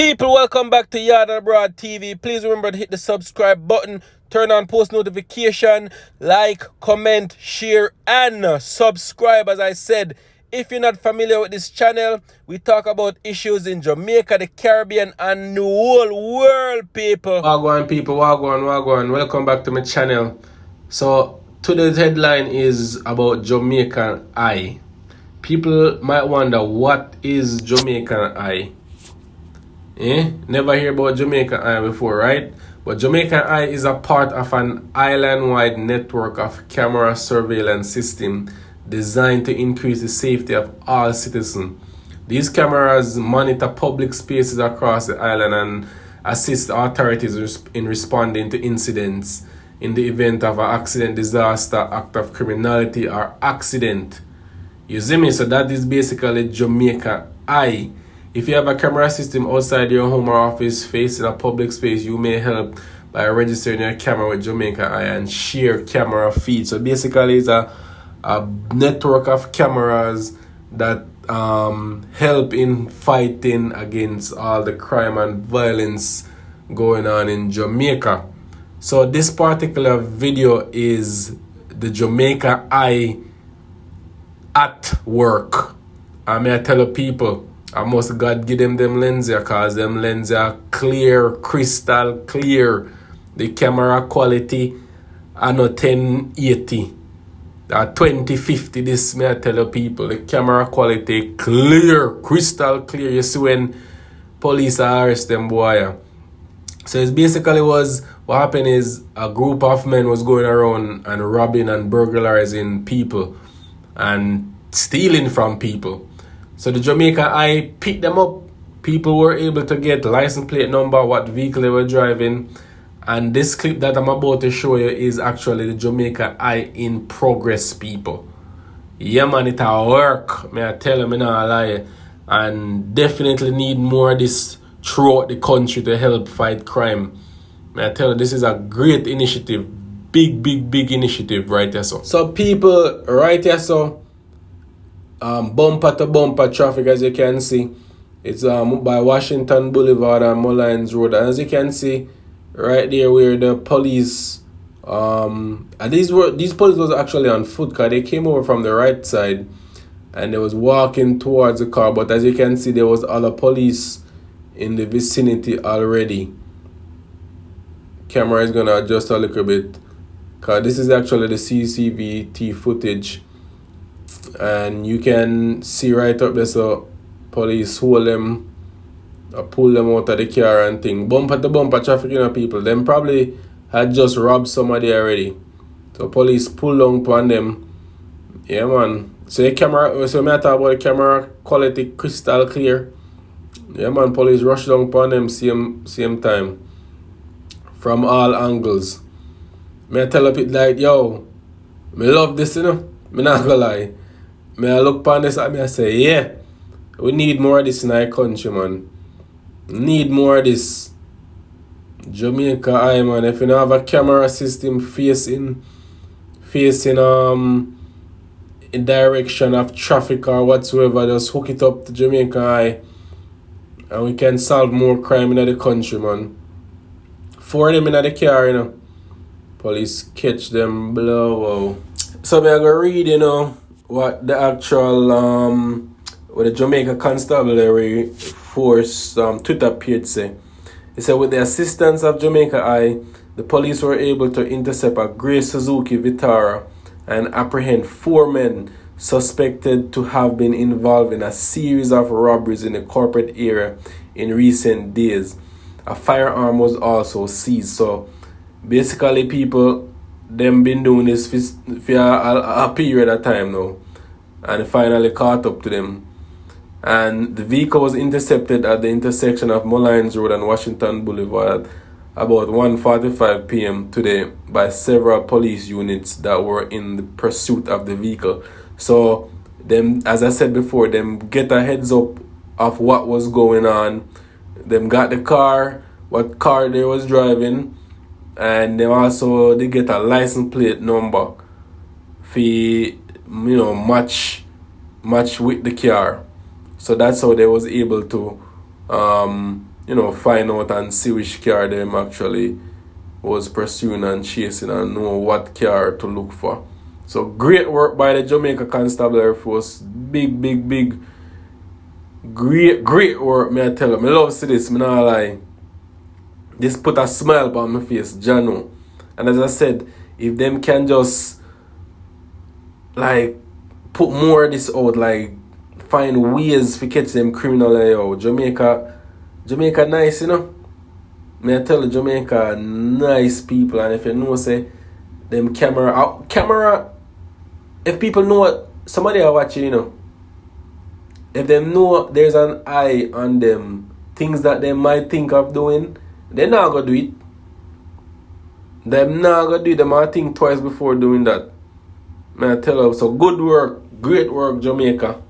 People, welcome back to Yard and Abroad TV. Please remember to hit the subscribe button, turn on post notification, like, comment, share, and subscribe. As I said, if you're not familiar with this channel, we talk about issues in Jamaica, the Caribbean, and the whole world, people. Wagwan, people, wagwan. Welcome back to my channel. So, today's headline is about Jamaican. People might wonder, what is Jamaican? Never hear about Jamaican before, right? But Jamaican is a part of an island-wide network of camera surveillance system designed to increase the safety of all citizens. These cameras monitor public spaces across the island and assist authorities in responding to incidents in the event of an accident, disaster, act of criminality, or accident. You see me? So that is basically Jamaican. If you have a camera system outside your home or office facing a public space, you may help by registering your camera with Jamaican and share camera feed. So basically, it's a network of cameras that help in fighting against all the crime and violence going on in Jamaica. So this particular video is the Jamaican at work. I may tell people, I must God give them lenses, because them lenses are clear, crystal clear. The camera quality are not 1080 or 2050. This may I tell people, the camera quality clear, crystal clear. You see when police arrest them boy. So it basically was, what happened is a group of men was going around and robbing and burglarizing people and stealing from people. So the Jamaican picked them up. People were able to get license plate number, what vehicle they were driving. And this clip that I'm about to show you is actually the Jamaican in progress, people. Yeah, man, it a work. May I tell you, me not lie. And definitely need more of this throughout the country to help fight crime. May I tell you, this is a great initiative. Big initiative right here, so. So people, right here, so. Bumper to bumper traffic, as you can see. It's by Washington Boulevard and Mullines Road. And as you can see, right there where the police, and these police was actually on foot, because they came over from the right side and they was walking towards the car. But as you can see, there was other police in the vicinity already. Camera is gonna adjust a little bit, because this is actually the CCTV footage. And you can see right up there, so police hold them, pull them out of the car and thing. Bumper to bumper traffic, people. Them probably had just robbed somebody already. So police pull down upon them. Yeah, man. So the camera, so me talk about the camera quality crystal clear. Yeah, man. Police rush down upon them same time. From all angles. Me tell up it like, yo, me love this, Me not gonna lie. May I look upon this and I say, yeah, we need more of this in our country, man. Need more of this. Jamaica, man. If you don't have a camera system facing in direction of traffic or whatsoever, just hook it up to Jamaica and we can solve more crime in the country, man. 4 of them in the car, Police catch them below. So me I go read, what the actual what the Jamaica Constabulary Force Twitter page say. It said, with the assistance of Jamaica, the police were able to intercept a grey Suzuki Vitara and apprehend 4 men suspected to have been involved in a series of robberies in the corporate area in recent days. A firearm was also seized. So basically, people, them been doing this for a period of time now, and finally caught up to them. And the vehicle was intercepted at the intersection of Mullines Road and Washington Boulevard about 1:45 p.m. today by several police units that were in the pursuit of the vehicle. So them, as I said before, them get a heads up of what was going on. Them got the car, what car they was driving, and they also they get a license plate number for match with the car. So that's how they was able to find out and see which car them actually was pursuing and chasing and know what car to look for. So great work by the Jamaica Constabulary Force. Big, big, big. Great work, me I tell you. Me love to see this, me not lie. This put a smile on my face, Jano. And as I said, if them can just like put more of this out, like find ways to catch them criminal out. Jamaica nice, Me I tell you, Jamaica nice people, and if you know say them camera, if people know what somebody are watching, if they know there's an eye on them, things that they might think of doing, they're not gonna do it. Them not gonna do it. They might think twice before doing that. Man, I tell you, so good work, great work, Jamaica.